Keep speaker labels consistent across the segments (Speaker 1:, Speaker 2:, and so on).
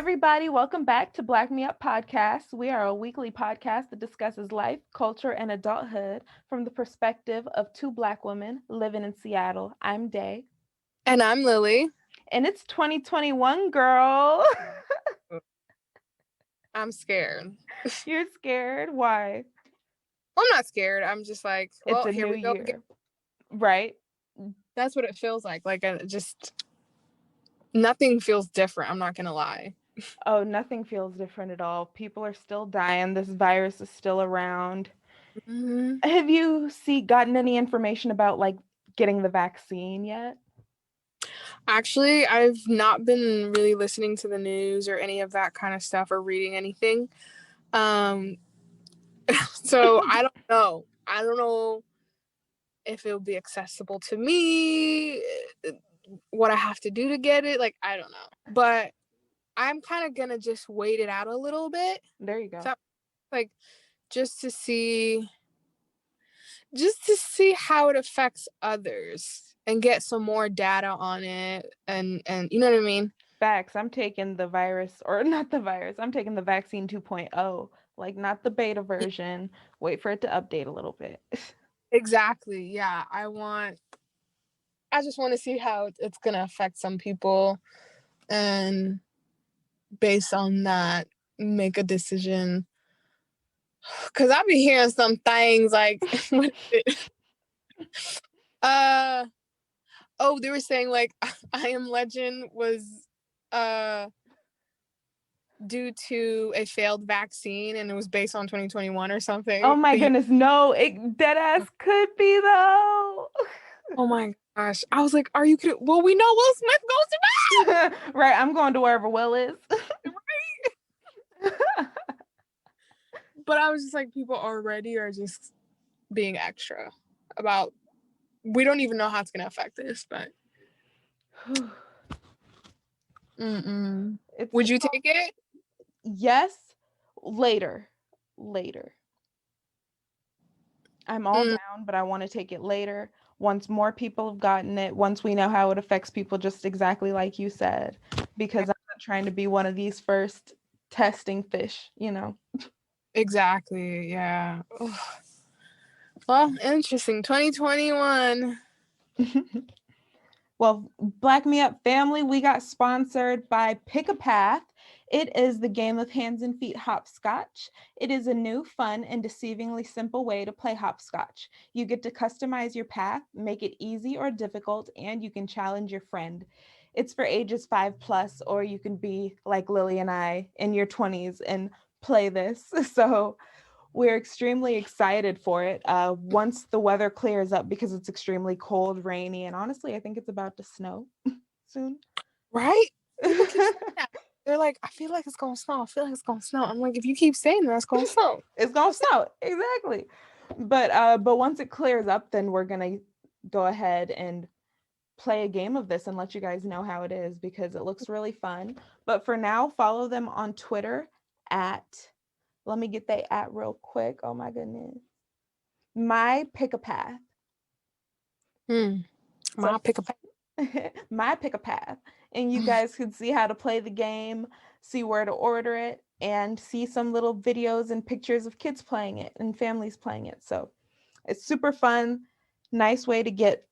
Speaker 1: everybody. Welcome back to Black Me Up Podcast. We are a weekly podcast that discusses life, culture, and adulthood from the perspective of two Black women living in Seattle. I'm Day.
Speaker 2: And I'm Lily.
Speaker 1: And it's 2021, girl.
Speaker 2: I'm scared.
Speaker 1: You're scared? Why?
Speaker 2: I'm not scared. I'm just like,
Speaker 1: It's
Speaker 2: well,
Speaker 1: a
Speaker 2: here
Speaker 1: new
Speaker 2: we go again.
Speaker 1: year. Right?
Speaker 2: That's what it feels like. Like, nothing feels different. I'm not going to lie.
Speaker 1: Oh, nothing feels different at all. People are still dying. This virus is still around.
Speaker 2: Mm-hmm.
Speaker 1: Have you gotten any information about like getting the vaccine yet?
Speaker 2: Actually, I've not been really listening to the news or any of that kind of stuff or reading anything. So I don't know. I don't know if it'll be accessible to me, what I have to do to get it. Like, I don't know. But I'm kind of going to just wait it out a little bit.
Speaker 1: There you go.
Speaker 2: So, like, just to see how it affects others and get some more data on it and you know what I mean?
Speaker 1: Facts. I'm taking the virus, or not the virus, I'm taking the vaccine 2.0, like not the beta version. Wait for it to update a little bit.
Speaker 2: Exactly. Yeah. I just want to see how it's going to affect some people and based on that make a decision. Cause I've been hearing some things like what is it? They were saying like I Am Legend was due to a failed vaccine and it was based on 2021 or something.
Speaker 1: Oh my goodness, no, it dead ass could be though.
Speaker 2: Oh my gosh. I was like, are you kidding? Well, we know Will Smith goes to bed.
Speaker 1: Right, I'm going to wherever Will is.
Speaker 2: Right. But I was just like, people already are just being extra about, we don't even know how it's going to affect this, but. Would you take it?
Speaker 1: Yes, later. I'm all down, but I want to take it later. Once more people have gotten it, once we know how it affects people, just exactly like you said, because I'm not trying to be one of these first testing fish, you know?
Speaker 2: Exactly, yeah. Ugh. Well, interesting. 2021.
Speaker 1: Well, Black Me Up family, we got sponsored by Pick a Path. It is the game of hands and feet hopscotch. It is a new, fun, and deceivingly simple way to play hopscotch. You get to customize your path, make it easy or difficult, and you can challenge your friend. It's for ages 5+, or you can be like Lily and I in your 20s and play this. So we're extremely excited for it once the weather clears up because it's extremely cold, rainy, and honestly, I think it's about to snow soon.
Speaker 2: Right? People keep saying that. They're like, I feel like it's going to snow. I feel like it's going to snow. I'm like, if you keep saying that, it's going to snow.
Speaker 1: It's going to snow. Exactly. But once it clears up, then we're going to go ahead and play a game of this and let you guys know how it is because it looks really fun. But for now, follow them on Twitter at, let me get that at real quick. Oh my goodness. My Pick a Path.
Speaker 2: My Pick a Path.
Speaker 1: My Pick a Path. And you guys could see how to play the game, see where to order it, and see some little videos and pictures of kids playing it and families playing it. So it's super fun. Nice way to get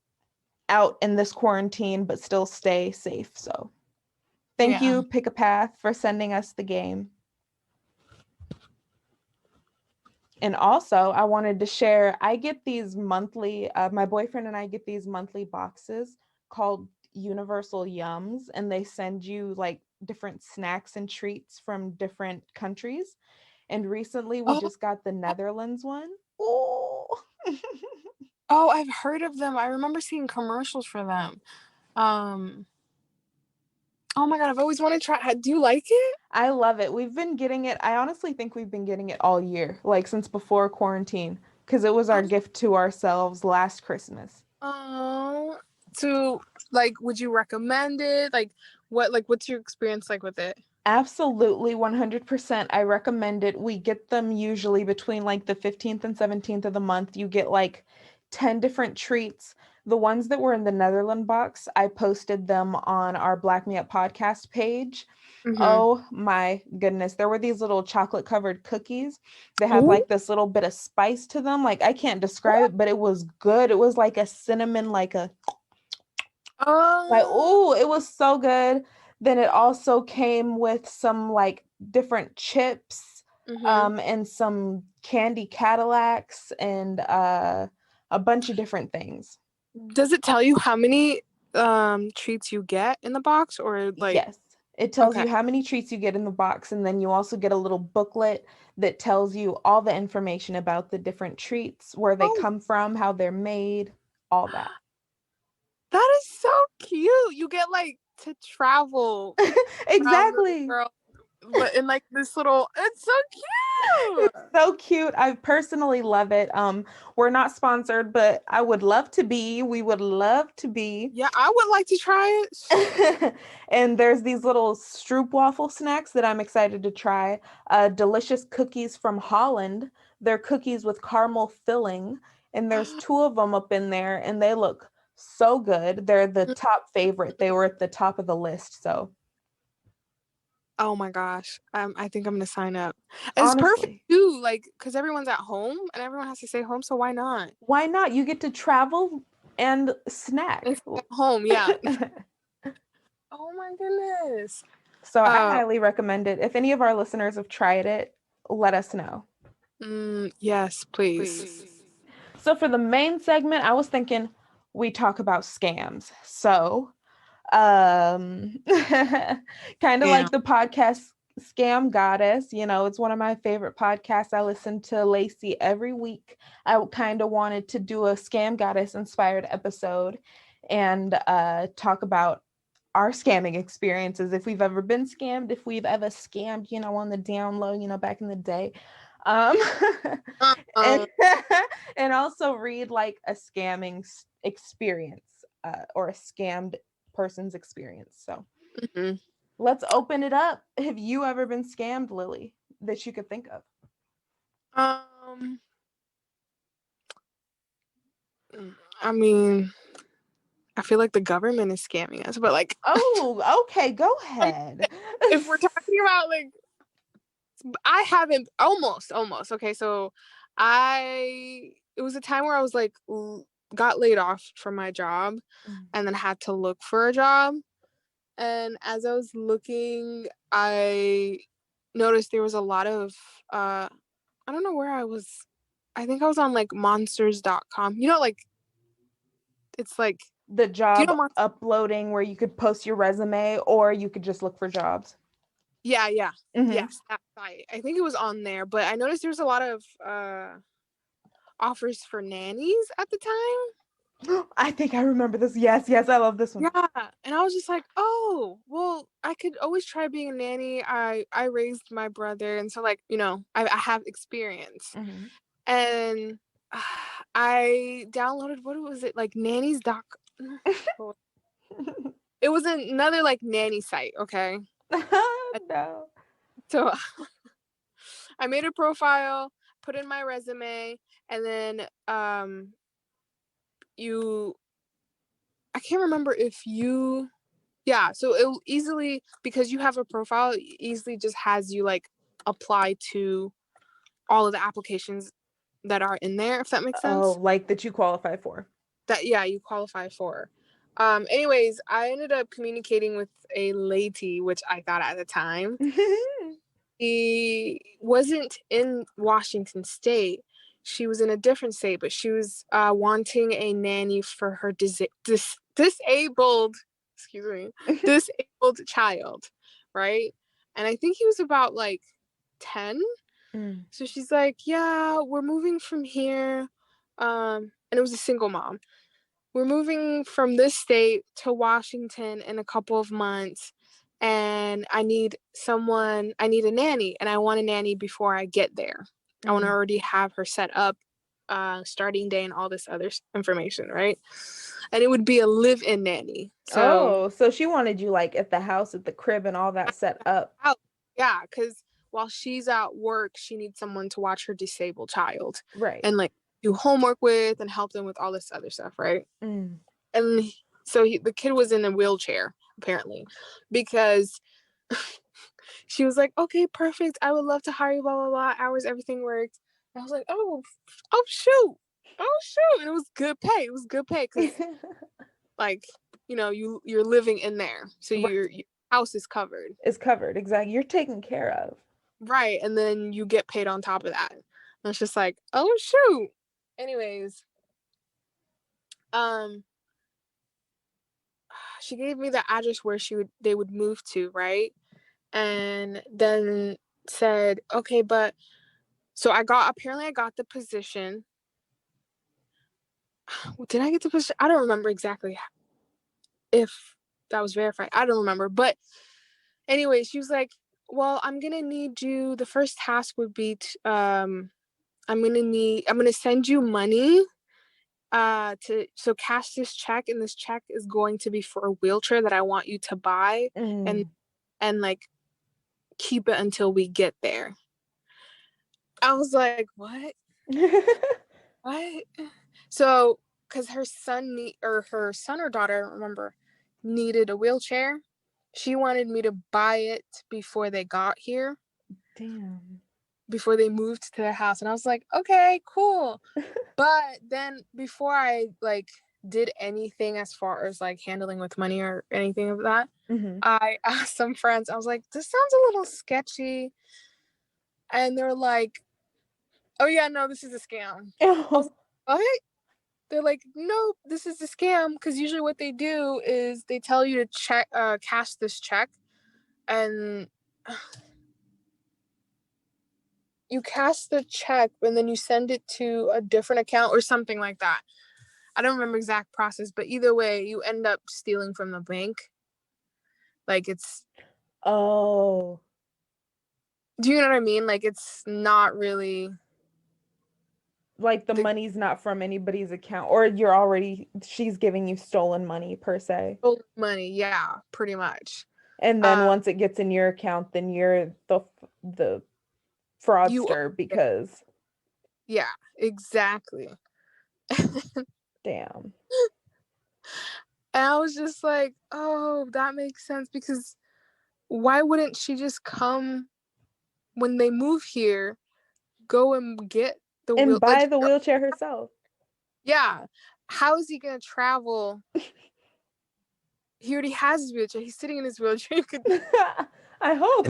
Speaker 1: out in this quarantine, but still stay safe. So thank you, Pick a Path, for sending us the game. And also, I wanted to share, I get these monthly, my boyfriend and I get these monthly boxes called Universal Yums, and they send you like different snacks and treats from different countries. And recently we just got the Netherlands one. Oh,
Speaker 2: I've heard of them. I remember seeing commercials for them. Oh my God, I've always wanted to try. Do you like it?
Speaker 1: I love it. We've been getting it. I honestly think we've been getting it all year, like since before quarantine, because it was our gift to ourselves last Christmas.
Speaker 2: Oh, so like, would you recommend it? Like, what's your experience like with it?
Speaker 1: Absolutely, 100%. I recommend it. We get them usually between like the 15th and 17th of the month. You get like 10 different treats. The ones that were in the Netherlands box, I posted them on our Black Me Up podcast page.
Speaker 2: Mm-hmm.
Speaker 1: Oh my goodness. There were these little chocolate covered cookies. They had
Speaker 2: Ooh.
Speaker 1: like this little bit of spice to them. Like I can't describe it, but it was good. It was like a cinnamon,
Speaker 2: Uh,
Speaker 1: oh, it was so good. Then it also came with some like different chips,
Speaker 2: mm-hmm.
Speaker 1: and some candy Cadillacs and a bunch of different things.
Speaker 2: Does it tell you how many treats you get in the box, or like?
Speaker 1: Yes. It tells
Speaker 2: Okay.
Speaker 1: you how many treats you get in the box, and then you also get a little booklet that tells you all the information about the different treats, where they
Speaker 2: Oh,
Speaker 1: come from, how they're made, all that.
Speaker 2: that is so cute. You get like to travel around the
Speaker 1: Exactly.
Speaker 2: world, but in like this little. It's so cute.
Speaker 1: It's so cute. I personally love it. We're not sponsored, but I would love to be. We would love to be.
Speaker 2: Yeah, I would like to try it.
Speaker 1: And there's these little stroopwafel snacks that I'm excited to try. Delicious cookies from Holland. They're cookies with caramel filling, and there's two of them up in there, and they look so good. They're the top favorite. They were at the top of the list. So
Speaker 2: Oh my gosh. I think I'm gonna sign up. It's perfect
Speaker 1: honestly,
Speaker 2: too, like, because everyone's at home and everyone has to stay home, so why not?
Speaker 1: why not? You get to travel and
Speaker 2: And
Speaker 1: snack.
Speaker 2: stay at home, yeah. Oh my goodness.
Speaker 1: So I
Speaker 2: Uh,
Speaker 1: highly recommend it. If any of our listeners have tried it, let us know.
Speaker 2: yes, please.
Speaker 1: Please. So for the main segment, I was thinking we talk about scams. So, kind of
Speaker 2: Damn.
Speaker 1: like the podcast Scam Goddess, it's one of my favorite podcasts. I listen to Lacey every week. I kind of wanted to do a Scam Goddess inspired episode and talk about our scamming experiences, if we've ever been scammed, if we've ever scammed, on the down low, back in the day. Um, and,
Speaker 2: Um,
Speaker 1: and also read like a scamming experience, or a scammed person's experience. So
Speaker 2: mhm.
Speaker 1: let's open it up. Have you ever been scammed, Lily, that you could think of?
Speaker 2: um, I mean, I feel like the government is scamming us, but like,
Speaker 1: Oh, okay, go
Speaker 2: um,
Speaker 1: ahead.
Speaker 2: if we're talking about like, I haven't almost. Okay, so it was a time where I was like got laid off from my job and then had to look for a job. And as I was looking, I noticed there was a lot of I don't know where I was. I think I was on like monsters.com. Like it's like,
Speaker 1: The
Speaker 2: do you
Speaker 1: job
Speaker 2: know Monsters?
Speaker 1: uploading where you could post your resume or you could just look for jobs.
Speaker 2: Yeah.
Speaker 1: Hmm.
Speaker 2: Yes, that site. I think it was on there, but I noticed there's a lot of offers for nannies at the time.
Speaker 1: I think I remember this. Yes, I love this one.
Speaker 2: Yeah, and I was just like, oh, well, I could always try being a nanny. I raised my brother, and so like I have experience,
Speaker 1: Hmm.
Speaker 2: and I downloaded, what was it, like nannies doc. It was another like nanny site. Okay,
Speaker 1: No.
Speaker 2: so I made a profile, put in my resume, and then you I can't remember if you yeah, so it will easily, because you have a profile, it easily just has you like apply to all of the applications that are in there, if that makes
Speaker 1: Oh,
Speaker 2: sense.
Speaker 1: like that you qualify for.
Speaker 2: That, yeah, you qualify for. Anyways, I ended up communicating with a lady, which I thought at the time. She wasn't in Washington State. She was in a different state, but she was wanting a nanny for her disabled, excuse me, disabled child, right? And I think he was about like 10.
Speaker 1: Mm.
Speaker 2: So she's like, yeah, we're moving from here. And it was a single mom. We're moving from this state to Washington in a couple of months. And I need a nanny, and I want a nanny before I get there. I want to
Speaker 1: Mm.
Speaker 2: already have her set up, starting day and all this other information, right? And it would be a live-in nanny. So,
Speaker 1: Oh, so she wanted you like at the house, at the crib, and all that set up.
Speaker 2: out, yeah, because while she's at work, she needs someone to watch her disabled child.
Speaker 1: Right.
Speaker 2: And like, do homework with and help them with all this other stuff, right?
Speaker 1: Mm.
Speaker 2: And so the kid was in a wheelchair, apparently, because she was like, okay, perfect. I would love to hire you, blah, blah, blah. Hours, everything worked. And I was like, oh, shoot. Oh, shoot. And it was good pay. It was good pay because, like, you know, you're living in there. So
Speaker 1: Right.
Speaker 2: your house is covered.
Speaker 1: It's covered. Exactly. You're taken care of.
Speaker 2: Right. And then you get paid on top of that. And it's just like, oh, shoot. Anyways, she gave me the address where they would move to, right? And then said, okay, but so I got the position. Did I get the position? I don't remember exactly if that was verified. I don't remember. But anyway, she was like, well, I'm going to need you. The first task would be, I'm going to send you money so cash this check, and this check is going to be for a wheelchair that I want you to buy and like keep it until we get there. I was like, what? What? So, because her son or daughter, I don't remember, needed a wheelchair. She wanted me to buy it before they got here.
Speaker 1: Damn.
Speaker 2: Before they moved to their house. And I was like, okay, cool. But then before I like did anything as far as like handling with money or anything of that, I asked some friends, I was like, this sounds a little sketchy. And they're like, oh yeah, no, this is a scam. I was like, what? They're like, no, this is a scam, because usually what they do is they tell you to cash this check, and you cash the check and then you send it to a different account or something like that. I don't remember exact process, but either way, you end up stealing from the bank. Like it's.
Speaker 1: Oh.
Speaker 2: Do you know what I mean? Like it's not really.
Speaker 1: Like the money's not from anybody's account, or she's giving you stolen money per se.
Speaker 2: Stolen money, yeah, pretty much.
Speaker 1: And then once it gets in your account, then you're the fraudster because.
Speaker 2: Yeah, exactly.
Speaker 1: Damn.
Speaker 2: And I was just like, oh, that makes sense, because why wouldn't she just come when they move here, go and get
Speaker 1: and buy the wheelchair herself?
Speaker 2: Yeah. How is he going to travel? He already has his wheelchair. He's sitting in his wheelchair.
Speaker 1: I hope.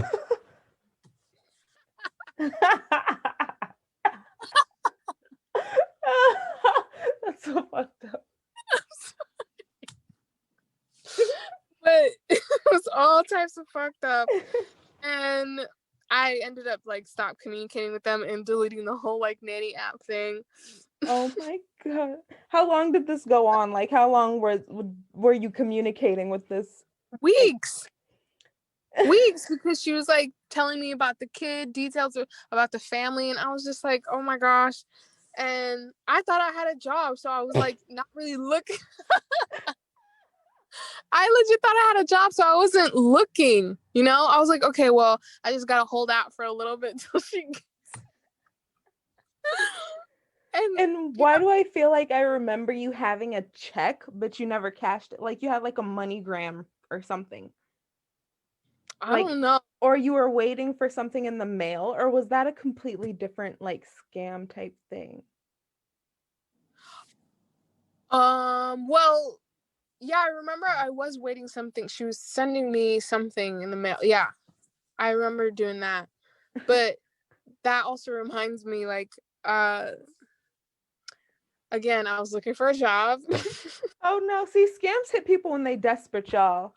Speaker 1: That's so fucked up.
Speaker 2: But it was all types of fucked up. And I ended up like stop communicating with them and deleting the whole like nanny app thing.
Speaker 1: Oh my god. How long did this go on? Like how long were you communicating with this?
Speaker 2: Weeks. Weeks, because she was like telling me about the kid, details about the family, and I was just like, oh my gosh. And I thought I had a job, so I was like not really looking. I legit thought I had a job, so I wasn't looking, you know? I was like, okay, well, I just gotta hold out for a little bit till she gets.
Speaker 1: And why do I feel like I remember you having a check, but you never cashed it? Like you had like a MoneyGram or something.
Speaker 2: I don't know.
Speaker 1: Or you were waiting for something in the mail, or was that a completely different like scam type thing?
Speaker 2: Well, yeah, I remember I was waiting something. She was sending me something in the mail. Yeah, I remember doing that. But that also reminds me, like, again, I was looking for a job.
Speaker 1: Oh no, see, scams hit people when they desperate, y'all.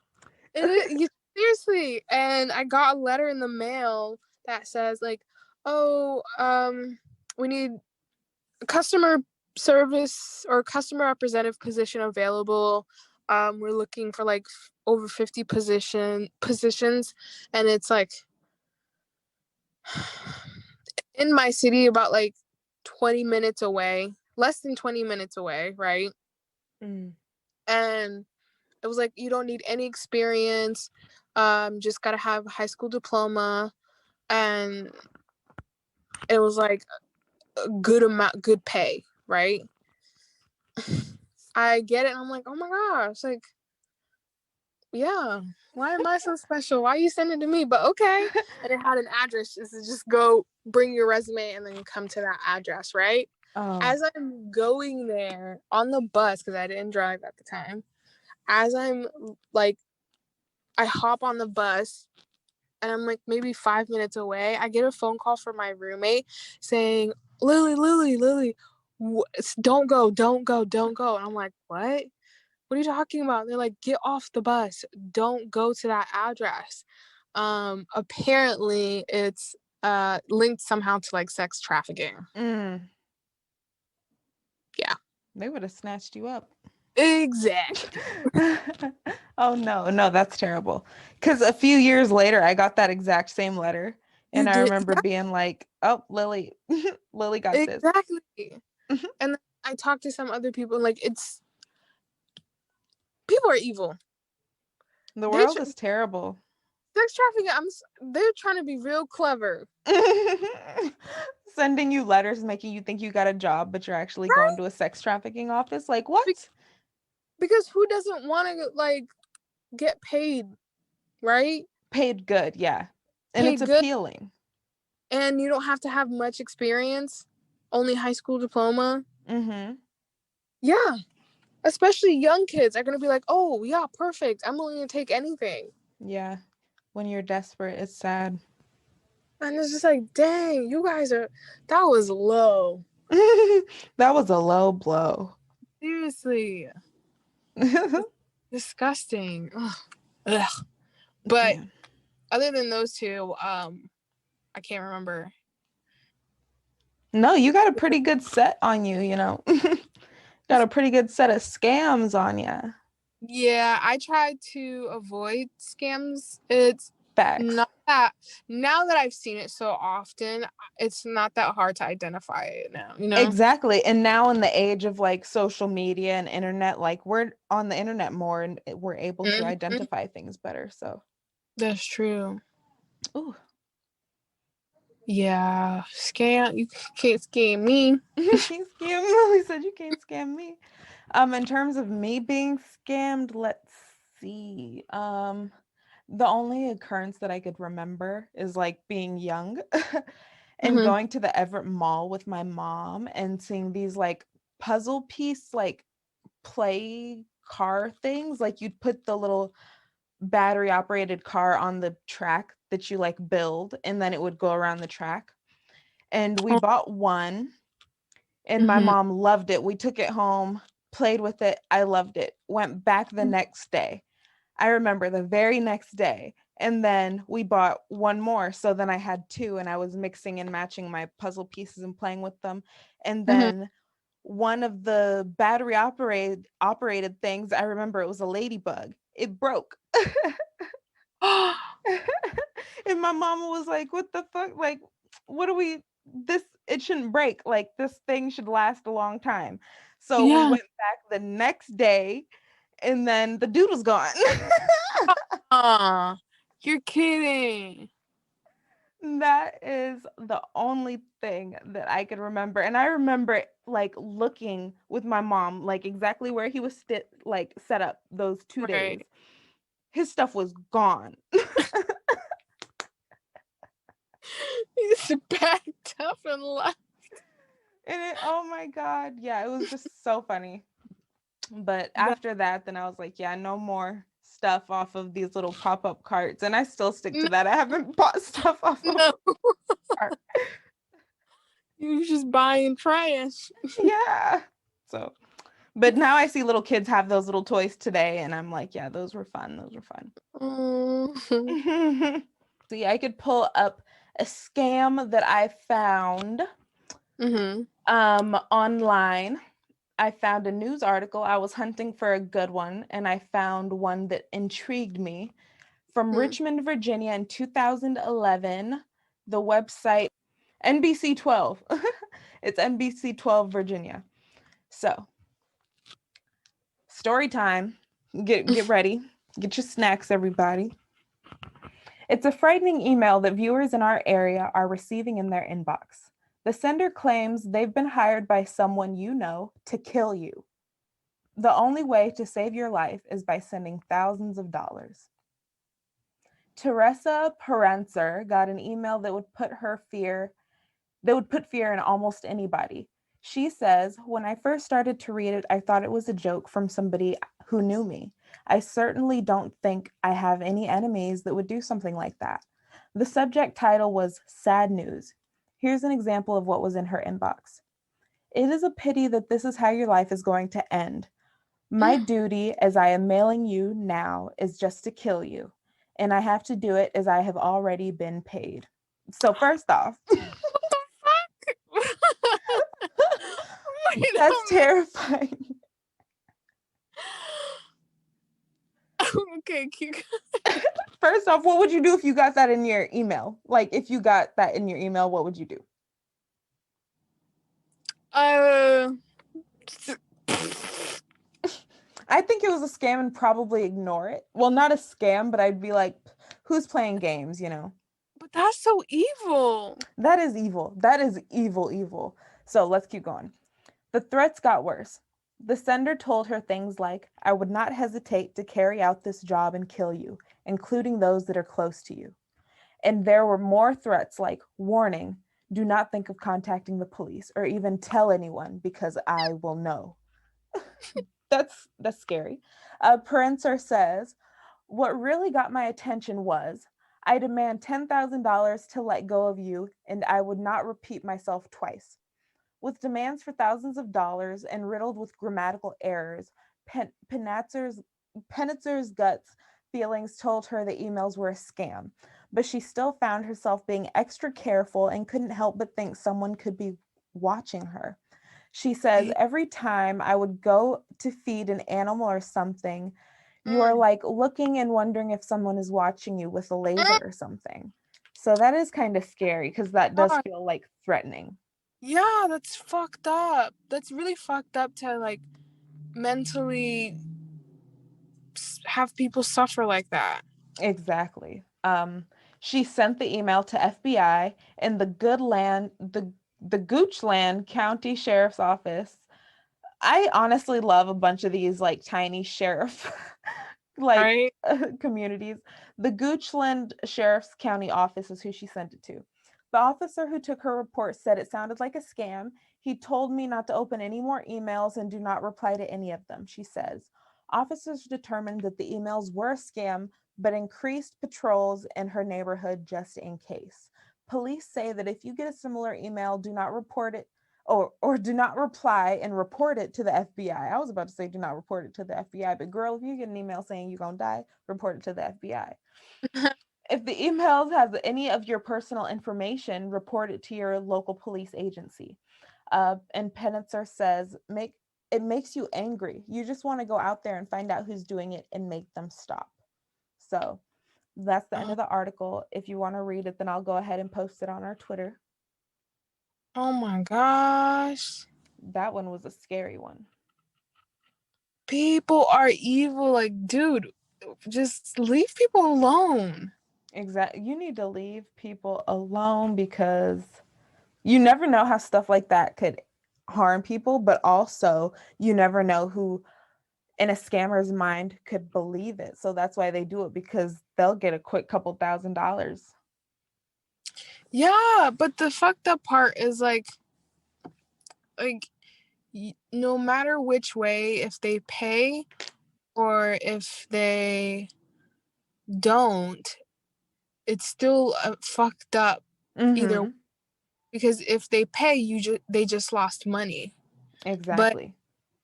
Speaker 2: Seriously. And I got a letter in the mail that says like, oh, we need a customer service or customer representative position available. We're looking for like over 50 positions, and it's like in my city, about like 20 minutes away, less than 20 minutes away, right? And it was like, you don't need any experience, just gotta have a high school diploma, and it was like a good pay. right? I get it, and I'm like, oh my gosh, like, yeah, why am I so special? Why are you sending it to me? But okay. And it had an address. Just to just go bring your resume and then you come to that address, right?
Speaker 1: Oh.
Speaker 2: As I'm going there on the bus, because I didn't drive at the time, as I'm like, I hop on the bus and I'm like maybe 5 minutes away. I get a phone call from my roommate saying, Lily, don't go, don't go, don't go. And I'm like, what are you talking about? They're like, get off the bus. Don't go to that address. Apparently it's linked somehow to like sex trafficking. Yeah.
Speaker 1: They would have snatched you up.
Speaker 2: Exactly.
Speaker 1: Oh no, that's terrible. Because a few years later, I got that exact same letter. And I remember being like, oh, Lily got this.
Speaker 2: Exactly. And I talked to some other people, like, people are evil.
Speaker 1: The world is terrible.
Speaker 2: Sex trafficking, they're trying to be real clever.
Speaker 1: Sending you letters making you think you got a job, but you're actually going to a sex trafficking office. Like, what?
Speaker 2: Because who doesn't want to, like, get paid, right?
Speaker 1: Paid good, yeah. And it's appealing.
Speaker 2: And you don't have to have much experience. Only high school diploma.
Speaker 1: Mm-hmm.
Speaker 2: Yeah. Especially young kids are going to be like, oh, yeah, perfect. I'm willing to take anything.
Speaker 1: Yeah. When you're desperate, it's sad.
Speaker 2: And it's just like, dang, you guys that was low.
Speaker 1: That was a low blow.
Speaker 2: Seriously. Disgusting. Ugh. But other than those two, I can't remember.
Speaker 1: No, you got a pretty good set on you, you know. Got a pretty good set of scams on you.
Speaker 2: Yeah, I try to avoid scams. It's not that, now that I've seen it so often, it's not that hard to identify it now, you know?
Speaker 1: Exactly. And now in the age of like social media and internet, like we're on the internet more and we're able to identify things better. So
Speaker 2: that's true.
Speaker 1: Ooh.
Speaker 2: Yeah. You can't scam me.
Speaker 1: You can't scam me. He said you can't scam me. In terms of me being scammed, let's see. The only occurrence that I could remember is like being young and going to the Everett Mall with my mom and seeing these like puzzle piece like play car things. Like you'd put the little battery operated car on the track that you like build and then it would go around the track. And we bought one and my mom loved it. We took it home, played with it. I loved it. Went back the next day. I remember the very next day. And then we bought one more. So then I had two and I was mixing and matching my puzzle pieces and playing with them. And then one of the battery operated things, I remember it was a ladybug. It broke. And my mama was like, what the fuck? Like, what do we, it shouldn't break. Like, this thing should last a long time. So we went back the next day and then the dude was gone.
Speaker 2: You're kidding.
Speaker 1: That is the only thing that I could remember. And I remember like looking with my mom, like exactly where he was set up those 2 days. His stuff was gone.
Speaker 2: He's backed up and left.
Speaker 1: And oh my God. Yeah, it was just so funny. But after that, then I was like, yeah, no more stuff off of these little pop-up carts. And I still stick to that. I haven't bought stuff off of cart.
Speaker 2: You just buying trash.
Speaker 1: Yeah. So, but now I see little kids have those little toys today. And I'm like, yeah, those were fun. Those were fun. So yeah, I could pull up a scam that I found online. I found a news article. I was hunting for a good one, and I found one that intrigued me from Richmond, Virginia in 2011. The website NBC 12. It's NBC 12 Virginia. So, story time. Get ready. Get your snacks, everybody. It's a frightening email that viewers in our area are receiving in their inbox. The sender claims they've been hired by someone you know to kill you. The only way to save your life is by sending thousands of dollars. Teresa Paranzer got an email that would put fear in almost anybody. She says, "When I first started to read it, I thought it was a joke from somebody who knew me. I certainly don't think I have any enemies that would do something like that." The subject title was Sad News. Here's an example of what was in her inbox. "It is a pity that this is how your life is going to end. My duty, as I am mailing you now, is just to kill you. And I have to do it as I have already been paid." So, first off,
Speaker 2: What the fuck? Wait
Speaker 1: that's
Speaker 2: a minute.
Speaker 1: terrifying.
Speaker 2: Okay, keep.
Speaker 1: First off, what would you do if you got that in your email? Like, if you got that in your email, what would you do?
Speaker 2: Uh,
Speaker 1: I think it was a scam and probably ignore it. Well, not a scam, but I'd be like, who's playing games, you know?
Speaker 2: but that's so evil.
Speaker 1: That is evil. That is evil, evil. So let's keep going. The threats got worse. The sender told her things like, "I would not hesitate to carry out this job and kill you, including those that are close to you." And there were more threats like, "Warning, do not think of contacting the police or even tell anyone because I will know." That's scary. Prancer says, "What really got my attention was, I demand $10,000 to let go of you, and I would not repeat myself twice." With demands for thousands of dollars and riddled with grammatical errors, Penitzer's guts feelings told her the emails were a scam, but she still found herself being extra careful and couldn't help but think someone could be watching her. She says, "Every time I would go to feed an animal or something, you are like looking and wondering if someone is watching you with a laser or something." So that is kind of scary because that does
Speaker 2: God,
Speaker 1: feel like threatening.
Speaker 2: yeah, that's fucked up. That's really fucked up to like mentally have people suffer like that.
Speaker 1: Exactly. She sent the email to FBI and the Goochland County Sheriff's Office. I honestly love a bunch of these like tiny sheriff like
Speaker 2: Right?
Speaker 1: communities. The Goochland Sheriff's County Office is who she sent it to. The officer who took her report said it sounded like a scam. "He told me not to open any more emails and do not reply to any of them," she says. Officers determined that the emails were a scam, but increased patrols in her neighborhood just in case. Police say that if you get a similar email, do not report it or do not reply and report it to the FBI. I was about to say do not report it to the FBI, but girl, if you get an email saying you're gonna die, report it to the FBI. If the emails has any of your personal information, report it to your local police agency. And Penitzer says, it makes you angry. You just want to go out there and find out who's doing it and make them stop. So that's the end of the article. If you want to read it, then I'll go ahead and post it on our Twitter.
Speaker 2: Oh my gosh.
Speaker 1: That one was a scary one.
Speaker 2: People are evil. Like, dude, just leave people alone.
Speaker 1: Exactly. You need to leave people alone because you never know how stuff like that could harm people, but also you never know who in a scammer's mind could believe it. So that's why they do it because they'll get a quick couple $1,000s.
Speaker 2: Yeah, but the fucked up part is like no matter which way, if they pay or if they don't, it's still fucked up either way.
Speaker 1: Mm-hmm.
Speaker 2: Because if they pay, they just lost money. But
Speaker 1: Exactly.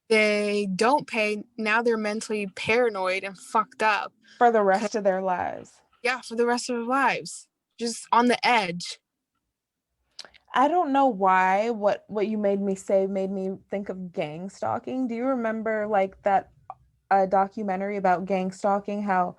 Speaker 2: they don't pay, now they're mentally paranoid and fucked up.
Speaker 1: For the rest of their lives.
Speaker 2: Yeah, for the rest of their lives, just on the edge.
Speaker 1: I don't know why what you made me say made me think of gang stalking. Do you remember like that documentary about gang stalking, how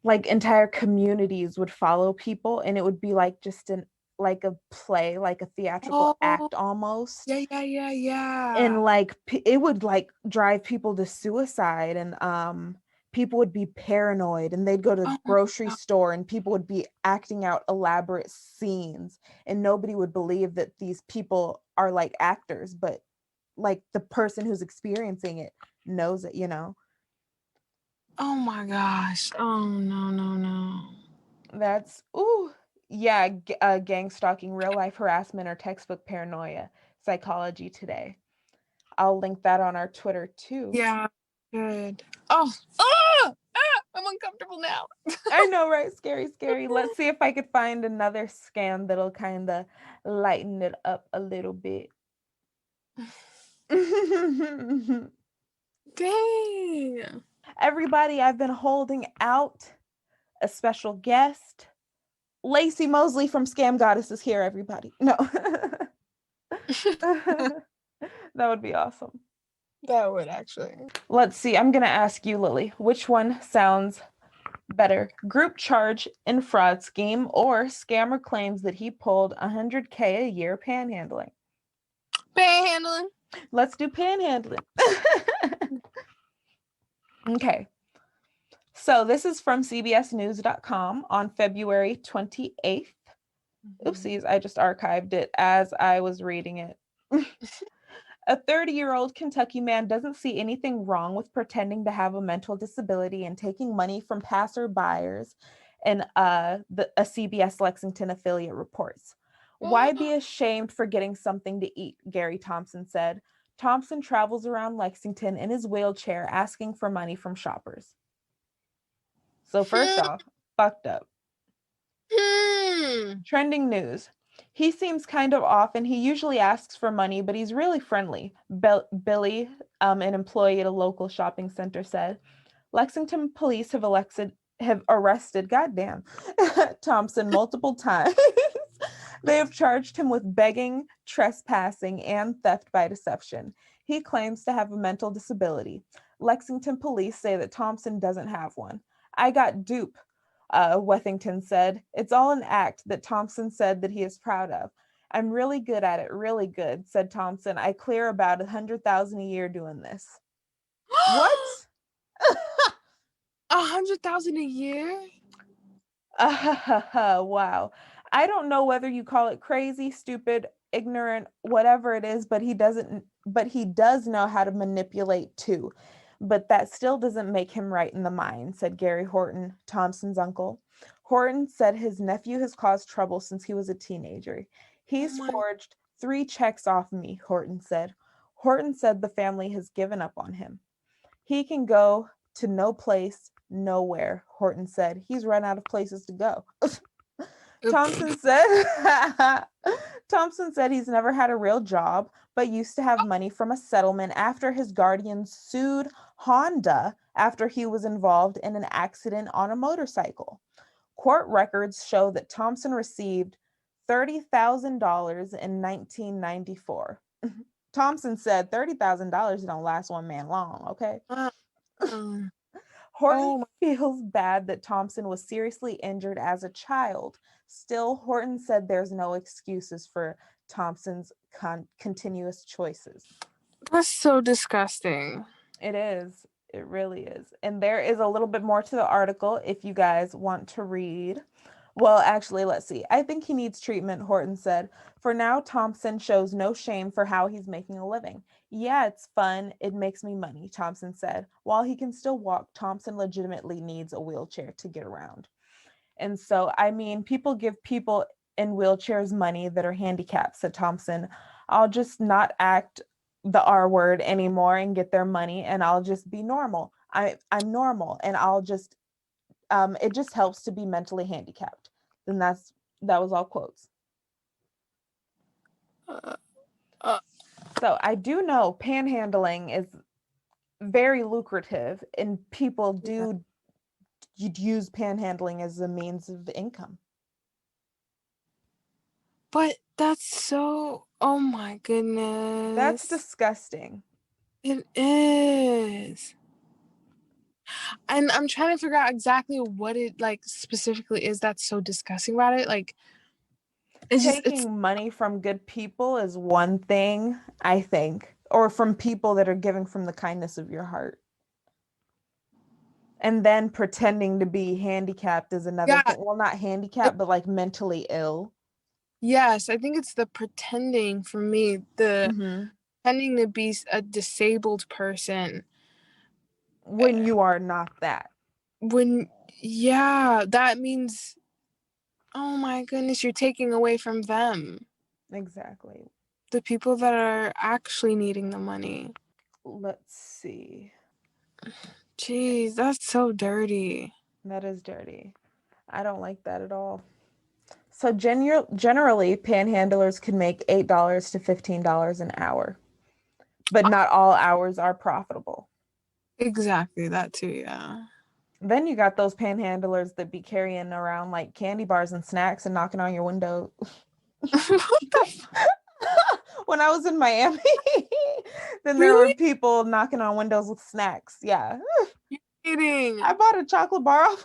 Speaker 1: like entire communities would follow people and it would be like just an like a play, like a theatrical
Speaker 2: Oh,
Speaker 1: act almost,
Speaker 2: yeah, yeah, yeah, yeah.
Speaker 1: and like it would like drive people to suicide, and people would be paranoid and they'd go to the
Speaker 2: Oh my
Speaker 1: grocery
Speaker 2: God.
Speaker 1: store and people would be acting out elaborate scenes and nobody would believe that these people are like actors, but like the person who's experiencing it knows it, you know.
Speaker 2: Oh my gosh. Oh no, no, no.
Speaker 1: That's ooh, yeah, gang stalking, real life harassment, or textbook paranoia. Psychology Today. I'll link that on our Twitter too.
Speaker 2: Yeah, good. Oh, ah, I'm uncomfortable now.
Speaker 1: I know, right? Scary, scary. Let's see if I could find another scam that'll kind of lighten it up a little bit.
Speaker 2: Dang.
Speaker 1: Everybody, I've been holding out a special guest. Lacey Mosley from Scam Goddess is here, everybody. No. That would be awesome.
Speaker 2: That would actually.
Speaker 1: Let's see. I'm going to ask you, Lily, which one sounds better? Group charge in fraud scheme or scammer claims that he pulled $100K a year panhandling?
Speaker 2: Panhandling.
Speaker 1: Let's do panhandling. Okay. So this is from cbsnews.com on February 28th. Oopsies, I just archived it as I was reading it. A 30-year-old Kentucky man doesn't see anything wrong with pretending to have a mental disability and taking money from passerbyers, and a CBS Lexington affiliate reports. Why be ashamed for getting something to eat? Gary Thompson said. Thompson travels around Lexington in his wheelchair asking for money from shoppers. So first off, fucked up. Trending news. He seems kind of off and he usually asks for money, but he's really friendly. Billy, an employee at a local shopping center, said. Lexington police have arrested, goddamn, Thompson multiple times. They have charged him with begging, trespassing, and theft by deception. He claims to have a mental disability. Lexington police say that Thompson doesn't have one. I got dupe, Wethington said. It's all an act that Thompson said that he is proud of. I'm really good at it, really good, said Thompson. I clear about 100,000 a year doing this. What?
Speaker 2: 100,000 a year?
Speaker 1: Wow. I don't know whether you call it crazy, stupid, ignorant, whatever it is, but he does know how to manipulate too. But that still doesn't make him right in the mind, said Gary Horton, Thompson's uncle. Horton said his nephew has caused trouble since he was a teenager. He's forged 3 checks off me, Horton said. Horton said the family has given up on him. He can go to no place, nowhere, Horton said. He's run out of places to go. Thompson said Thompson said he's never had a real job, but used to have money from a settlement after his guardian sued Honda after he was involved in an accident on a motorcycle. Court records show that Thompson received $30,000 in 1994. Thompson said $30,000 don't last one man long, okay? Horton feels bad that Thompson was seriously injured as a child. Still, Horton said there's no excuses for Thompson's continuous choices.
Speaker 2: That's so disgusting.
Speaker 1: It is. It really is. And there is a little bit more to the article if you guys want to read. Well, actually, let's see. I think he needs treatment, Horton said. For now, Thompson shows no shame for how he's making a living. Yeah, it's fun. It makes me money, Thompson said. While he can still walk, Thompson legitimately needs a wheelchair to get around. And so, I mean, people give people in wheelchairs money that are handicapped, said Thompson. I'll just not act the R word anymore and get their money, and I'll just be normal. I'm normal, and I'll just it just helps to be mentally handicapped. And that was all quotes. So I do know panhandling is very lucrative, and people do use panhandling as a means of income.
Speaker 2: But that's so, oh my goodness.
Speaker 1: That's disgusting.
Speaker 2: It is. And I'm trying to figure out exactly what it like specifically is that's so disgusting about it. Like,
Speaker 1: it's money from good people is one thing, I think, or from people that are giving from the kindness of your heart. And then pretending to be handicapped is another
Speaker 2: Yeah.
Speaker 1: thing. Well, not handicapped, but like mentally ill.
Speaker 2: Yes, I think it's the pretending for me, the
Speaker 1: Mm-hmm.
Speaker 2: pretending to be a disabled person
Speaker 1: When you are not that.
Speaker 2: when, yeah, that means, oh my goodness, you're taking away from them,
Speaker 1: Exactly.
Speaker 2: the people that are actually needing the money.
Speaker 1: Let's see.
Speaker 2: Jeez, that's so dirty.
Speaker 1: That is dirty. I don't like that at all. So generally, panhandlers can make $8 to $15 an hour, but not all hours are profitable.
Speaker 2: Exactly, that too, yeah.
Speaker 1: Then you got those panhandlers that be carrying around like candy bars and snacks and knocking on your window.
Speaker 2: What the
Speaker 1: When I was in Miami, then there were
Speaker 2: really?
Speaker 1: people knocking on windows with snacks. Yeah.
Speaker 2: You're kidding.
Speaker 1: I bought a chocolate bar off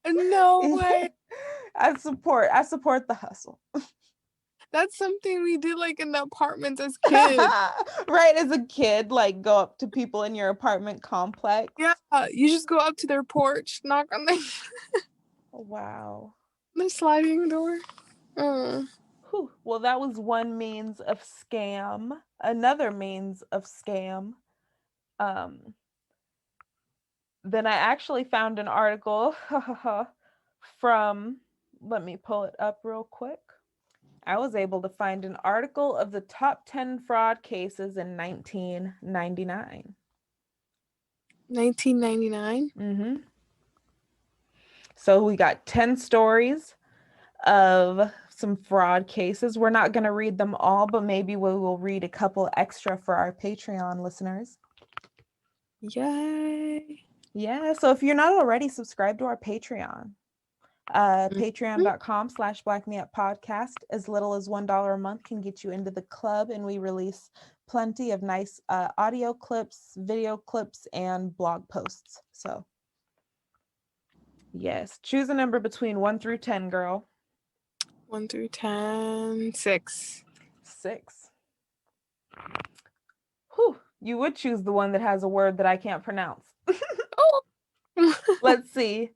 Speaker 2: No
Speaker 1: of
Speaker 2: way.
Speaker 1: I support the hustle.
Speaker 2: That's something we did like in the apartments as kids.
Speaker 1: Right, as a kid, like go up to people in your apartment complex.
Speaker 2: Yeah, you just go up to their porch, knock on
Speaker 1: Wow.
Speaker 2: the sliding door. Oh.
Speaker 1: Whew. Well, that was one means of scam. Another means of scam. Um, then I actually found an article from, let me pull it up real quick. I was able to find an article of the top 10 fraud cases in 1999.
Speaker 2: 1999?
Speaker 1: Mm-hmm. So we got 10 stories of some fraud cases. We're not going to read them all, but maybe we will read a couple extra for our Patreon listeners.
Speaker 2: Yay.
Speaker 1: Yeah, so if you're not already subscribed to our Patreon, patreon.com/blackmeuppodcast, as little as $1 a month can get you into the club, and we release plenty of nice audio clips, video clips, and blog posts. So yes, choose a number between 1 through 10, girl.
Speaker 2: 1 through 10, 6.
Speaker 1: 6. Whew, you would choose the one that has a word that I can't pronounce.
Speaker 2: Oh.
Speaker 1: Let's see.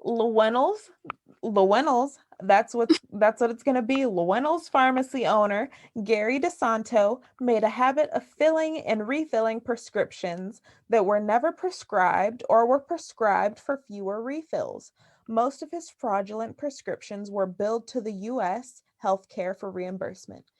Speaker 1: Llewellyn's, that's what it's going to be. Llewellyn's pharmacy owner, Gary DeSanto, made a habit of filling and refilling prescriptions that were never prescribed or were prescribed for fewer refills. Most of his fraudulent prescriptions were billed to the U.S. healthcare for reimbursement.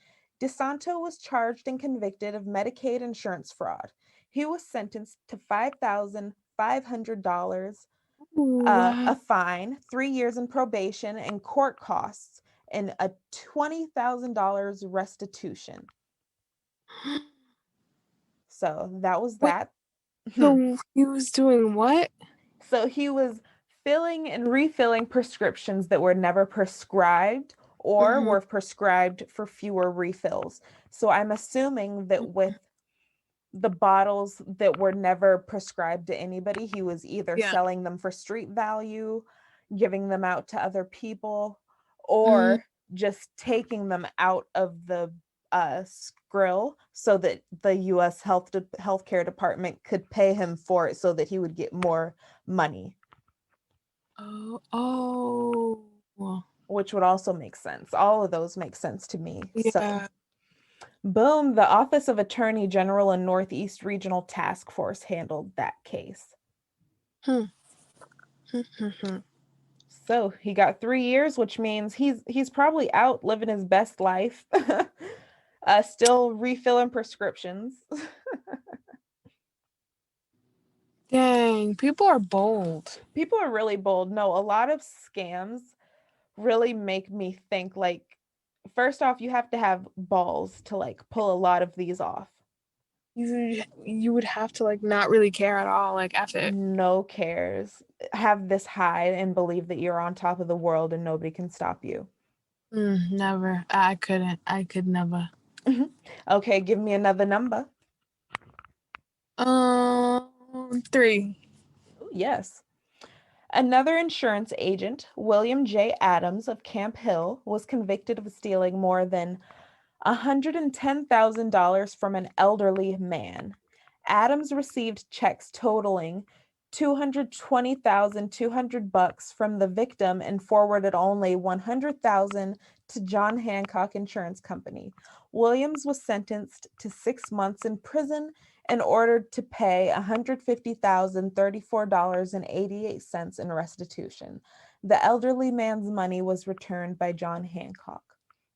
Speaker 1: DeSanto was charged and convicted of Medicaid insurance fraud. He was sentenced to $5,500,
Speaker 2: Wow.
Speaker 1: a fine, 3 years in probation, and court costs, and a $20,000 restitution. So that was
Speaker 2: Wait,
Speaker 1: that.
Speaker 2: so he was doing what?
Speaker 1: So he was filling and refilling prescriptions that were never prescribed or were prescribed for fewer refills. So I'm assuming that with the bottles that were never prescribed to anybody, he was either
Speaker 2: Yeah.
Speaker 1: selling them for street value, giving them out to other people,
Speaker 2: Mhm.
Speaker 1: or just taking them out of the skrill so that the U.S. healthcare department could pay him for it so that he would get more money,
Speaker 2: Oh.
Speaker 1: which would also make sense. All of those make sense to me. So
Speaker 2: Yeah.
Speaker 1: boom, the Office of Attorney General and Northeast Regional Task Force handled that case. So he got 3 years, which means he's probably out living his best life, still refilling prescriptions.
Speaker 2: Dang, people are bold.
Speaker 1: People are really bold. No, a lot of scams really make me think, like, first off, you have to have balls to like pull a lot of these off.
Speaker 2: You would have to like not really care at all, like after.
Speaker 1: No cares. Have this hide and believe that you're on top of the world and nobody can stop you.
Speaker 2: Never. I couldn't. I could never.
Speaker 1: Okay, give me another number.
Speaker 2: 3.
Speaker 1: Yes. Another insurance agent, William J. Adams of Camp Hill, was convicted of stealing more than $110,000 from an elderly man. Adams received checks totaling $220,200 from the victim and forwarded only $100,000 to John Hancock Insurance Company. Williams was sentenced to 6 months in prison and ordered to pay $150,034.88 in restitution. The elderly man's money was returned by John Hancock.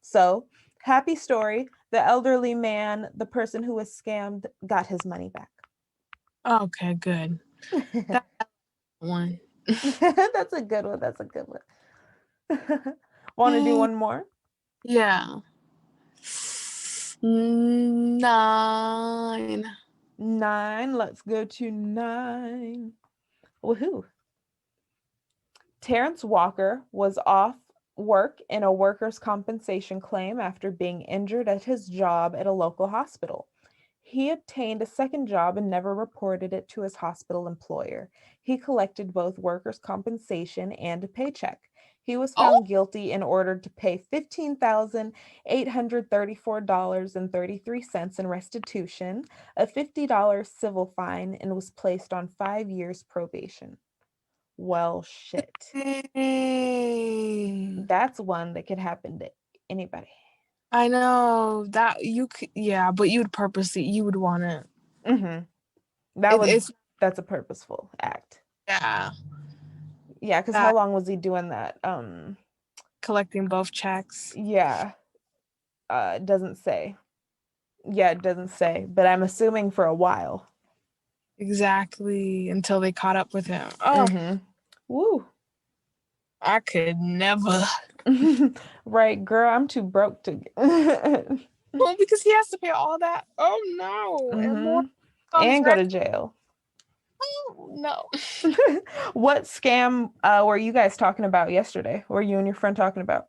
Speaker 1: So, happy story. The elderly man, the person who was scammed, got his money back.
Speaker 2: Okay, good. That one.
Speaker 1: That's a good one. That's a good one. Want to do one more?
Speaker 2: Yeah. 9.
Speaker 1: 9. Let's go to 9. Woohoo. Terrence Walker was off work in a workers' compensation claim after being injured at his job at a local hospital. He obtained a second job and never reported it to his hospital employer. He collected both workers' compensation and a paycheck. He was found guilty and ordered to pay $15,834.33 in restitution, a $50 civil fine, and was placed on 5 years probation. Well, shit.
Speaker 2: Hey.
Speaker 1: That's one that could happen to anybody.
Speaker 2: I know that you could, yeah, but you would want it.
Speaker 1: That's a purposeful act.
Speaker 2: Yeah.
Speaker 1: Yeah, because how long was he doing that?
Speaker 2: Collecting both checks.
Speaker 1: Yeah. It doesn't say. Yeah, it doesn't say, but I'm assuming for a while.
Speaker 2: Exactly, until they caught up with him. Oh.
Speaker 1: Woo.
Speaker 2: I could never.
Speaker 1: Right, girl, I'm too broke to.
Speaker 2: Well, because he has to pay all that. Oh no. And more.
Speaker 1: And go to jail.
Speaker 2: Oh no.
Speaker 1: What scam were you guys talking about yesterday? Were you and your friend talking about?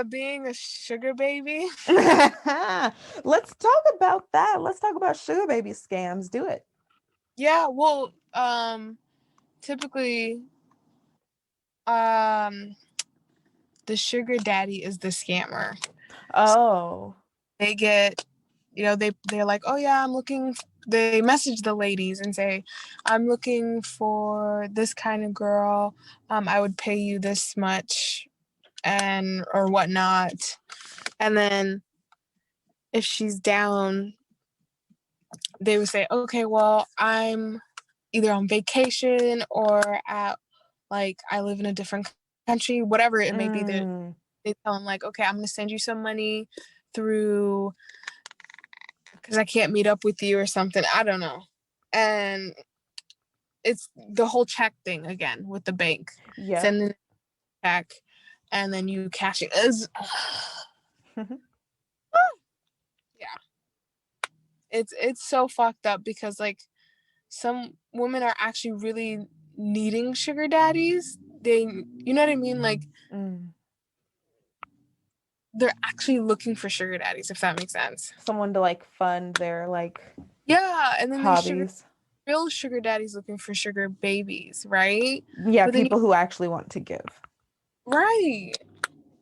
Speaker 2: Being a sugar baby.
Speaker 1: Let's talk about that. Let's talk about sugar baby scams. Do it.
Speaker 2: Yeah, well, typically, the sugar daddy is the scammer.
Speaker 1: Oh.
Speaker 2: So they get, they're like, oh yeah, they message the ladies and say, I'm looking for this kind of girl. I would pay you this much or whatnot. And then if she's down, they would say, okay, well, I'm either on vacation or at, like, I live in a different country, whatever it may be. They tell them, like, okay, I'm going to send you some money through, because I can't meet up with you or something. I don't know. And it's the whole check thing again with the bank.
Speaker 1: Yeah.
Speaker 2: Sending a check and then you cash it. Yeah. It's so fucked up because, like, some women are actually really needing sugar daddies. You know what I mean? Like, they're actually looking for sugar daddies, if that makes sense.
Speaker 1: Someone to, like, fund their, like,
Speaker 2: and then
Speaker 1: hobbies.
Speaker 2: Real sugar daddies looking for sugar babies, right?
Speaker 1: Yeah, but people who actually want to give.
Speaker 2: Right.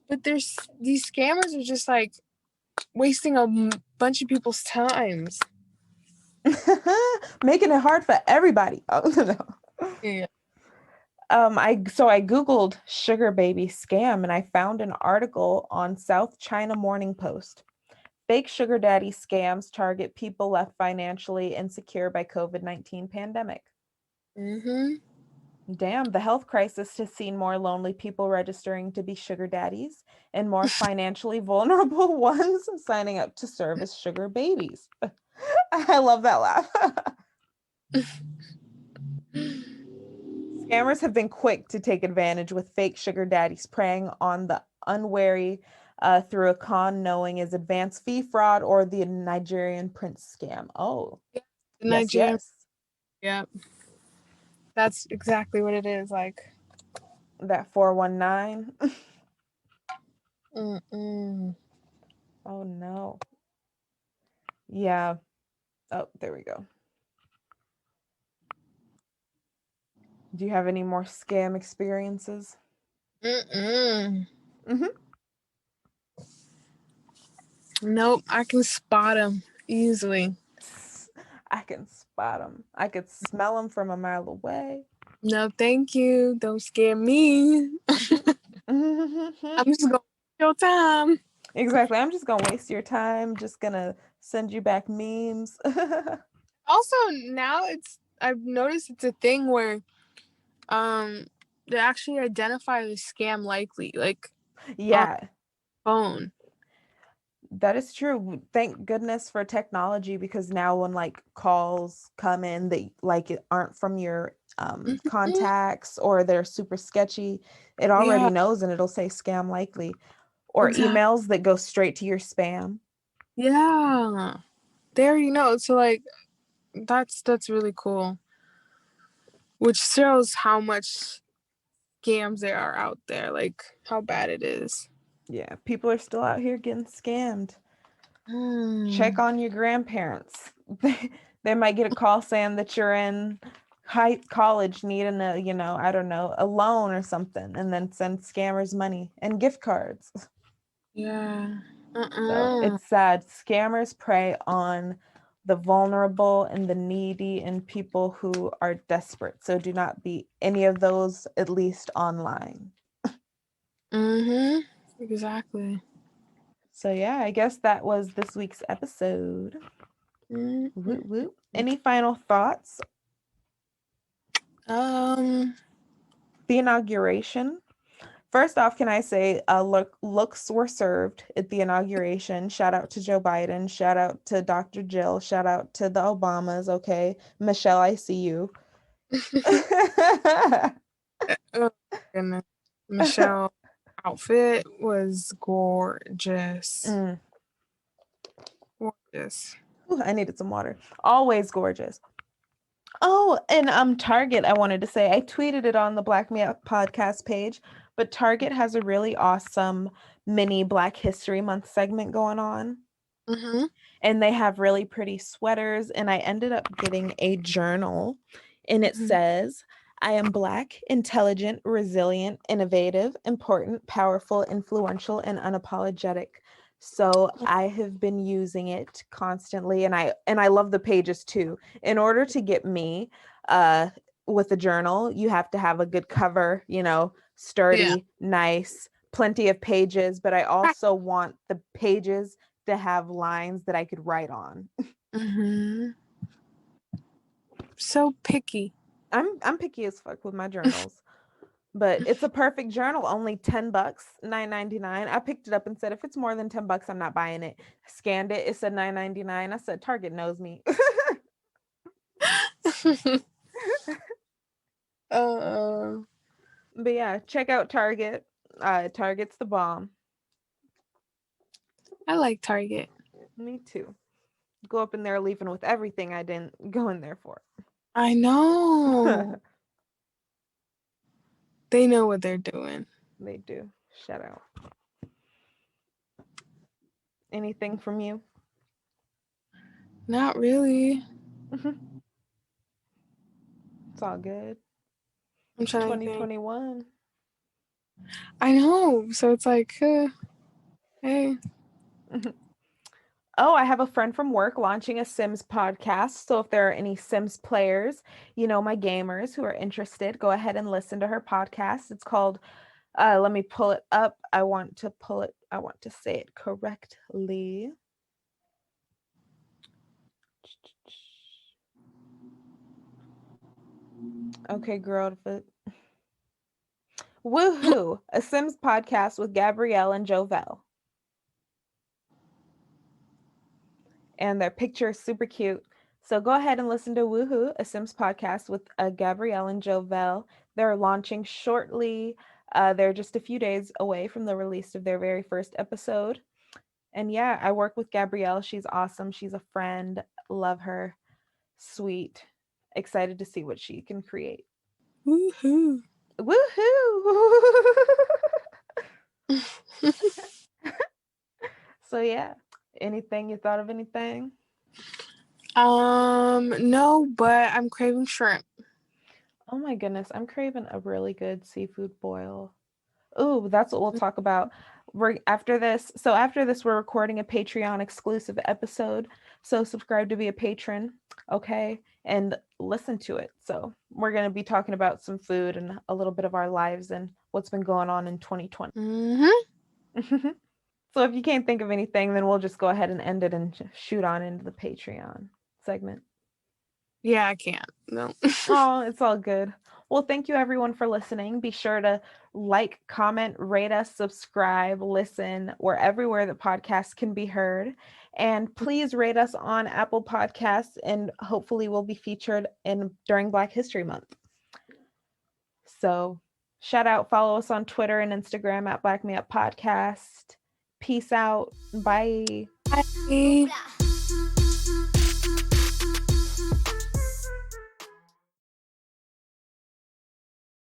Speaker 2: But these scammers are just, like, wasting a bunch of people's times.
Speaker 1: Making it hard for everybody. Oh, no.
Speaker 2: Yeah.
Speaker 1: I Googled sugar baby scam and I found an article on South China Morning Post. Fake sugar daddy scams target people left financially insecure by COVID-19 pandemic. Damn, the health crisis has seen more lonely people registering to be sugar daddies and more financially vulnerable ones signing up to serve as sugar babies. I love that laugh. Scammers have been quick to take advantage with fake sugar daddies preying on the unwary through a con knowing is advance fee fraud or the Nigerian prince scam. Oh, yes.
Speaker 2: Yeah. That's exactly what it is, like.
Speaker 1: That 419. Oh, no. Yeah. Oh, there we go. Do you have any more scam experiences?
Speaker 2: Nope, I can spot them easily.
Speaker 1: I can spot them. I could smell them from a mile away.
Speaker 2: No, thank you. Don't scare me. I'm just going to waste your time.
Speaker 1: Exactly. I'm just gonna waste your time. Just gonna send you back memes.
Speaker 2: Also, now I've noticed it's a thing where they actually identify the scam likely, like on
Speaker 1: Yeah,
Speaker 2: phone.
Speaker 1: that is true. Thank goodness for technology, because now when like calls come in that like it aren't from your
Speaker 2: Mhm.
Speaker 1: contacts, or they're super sketchy, it already
Speaker 2: Yeah,
Speaker 1: knows and it'll say scam likely. Or
Speaker 2: exactly.
Speaker 1: emails that go straight to your spam.
Speaker 2: Yeah. There you know. So like that's really cool. Which shows how much scams there are out there, like how bad it is.
Speaker 1: Yeah, people are still out here getting scammed. Check
Speaker 2: Mm.
Speaker 1: on your grandparents. They might get a call saying that you're in high college needing a, I don't know, a loan or something, and then send scammers money and gift cards.
Speaker 2: Yeah.
Speaker 1: So
Speaker 2: Uh-uh.
Speaker 1: it's sad. Scammers prey on the vulnerable and the needy and people who are desperate. So do not be any of those, at least online.
Speaker 2: Mm-hmm. Exactly.
Speaker 1: So yeah, I guess that was this week's episode.
Speaker 2: Mm-hmm.
Speaker 1: Woo woo. Any final thoughts?
Speaker 2: Um.
Speaker 1: The inauguration. First off, can I say looks were served at the inauguration. Shout out to Joe Biden. Shout out to Dr. Jill. Shout out to the Obamas. Okay. Michelle, I see you.
Speaker 2: Oh goodness. Michelle outfit was gorgeous.
Speaker 1: Mm.
Speaker 2: Gorgeous.
Speaker 1: Ooh, I needed some water. Always gorgeous. Oh, and Target, I wanted to say, I tweeted it on the Black Me Up podcast page, but Target has a really awesome mini Black History Month segment going on.
Speaker 2: Mm-hmm.
Speaker 1: And they have really pretty sweaters, and I ended up getting a journal, and it
Speaker 2: Mm-hmm.
Speaker 1: says, I am Black, intelligent, resilient, innovative, important, powerful, influential, and unapologetic. So I have been using it constantly, and I love the pages too. In order to get me uh with a journal, you have to have a good cover,
Speaker 2: Yeah.
Speaker 1: sturdy, nice, plenty of pages, but I also want the pages to have lines that I could write on.
Speaker 2: Mm-hmm. So picky.
Speaker 1: I'm picky as fuck with my journals. But it's a perfect journal, only $10, $9.99. I picked it up and said, if it's more than $10, I'm not buying it. Scanned it, it said $9.99. I said, Target knows me.
Speaker 2: uh,
Speaker 1: But yeah, check out Target. Target's the bomb.
Speaker 2: I like Target.
Speaker 1: Me too. Go up in there leaving with everything I didn't go in there for.
Speaker 2: I know. They know what they're doing.
Speaker 1: They do. Shout out. Anything from you?
Speaker 2: Not really.
Speaker 1: It's all good.
Speaker 2: I'm trying to think.
Speaker 1: 2021.
Speaker 2: I know. So it's like, hey.
Speaker 1: Oh, I have a friend from work launching a Sims podcast. So if there are any Sims players, my gamers who are interested, go ahead and listen to her podcast. It's called, let me pull it up. I want to say it correctly. Okay, girl. Woohoo! A Sims podcast with Gabrielle and Jovelle. And their picture is super cute. So go ahead and listen to Woohoo, a Sims podcast with Gabrielle and Jovelle. They're launching shortly. They're just a few days away from the release of their very first episode. And yeah, I work with Gabrielle. She's awesome. She's a friend. Love her. Sweet. Excited to see what she can create.
Speaker 2: Woohoo.
Speaker 1: Woohoo! So yeah, anything you thought of anything?
Speaker 2: No, but I'm craving shrimp.
Speaker 1: Oh my goodness, I'm craving a really good seafood boil. Ooh, that's what we'll talk about. We're after this. So after this, we're recording a Patreon exclusive episode. So subscribe to be a patron, okay? And listen to it. So we're going to be talking about some food and a little bit of our lives and what's been going on in 2020. So if you can't think of anything, then we'll just go ahead and end it and shoot on into the Patreon segment.
Speaker 2: Yeah, I can't. No.
Speaker 1: Oh, it's all good. Well, thank you everyone for listening. Be sure to like, comment, rate us, subscribe, listen. We're everywhere that podcasts can be heard. And please rate us on Apple Podcasts, and hopefully we'll be featured during Black History Month. So shout out, follow us on Twitter and Instagram at Black Me Up Podcast. Peace out. Bye.
Speaker 2: Bye.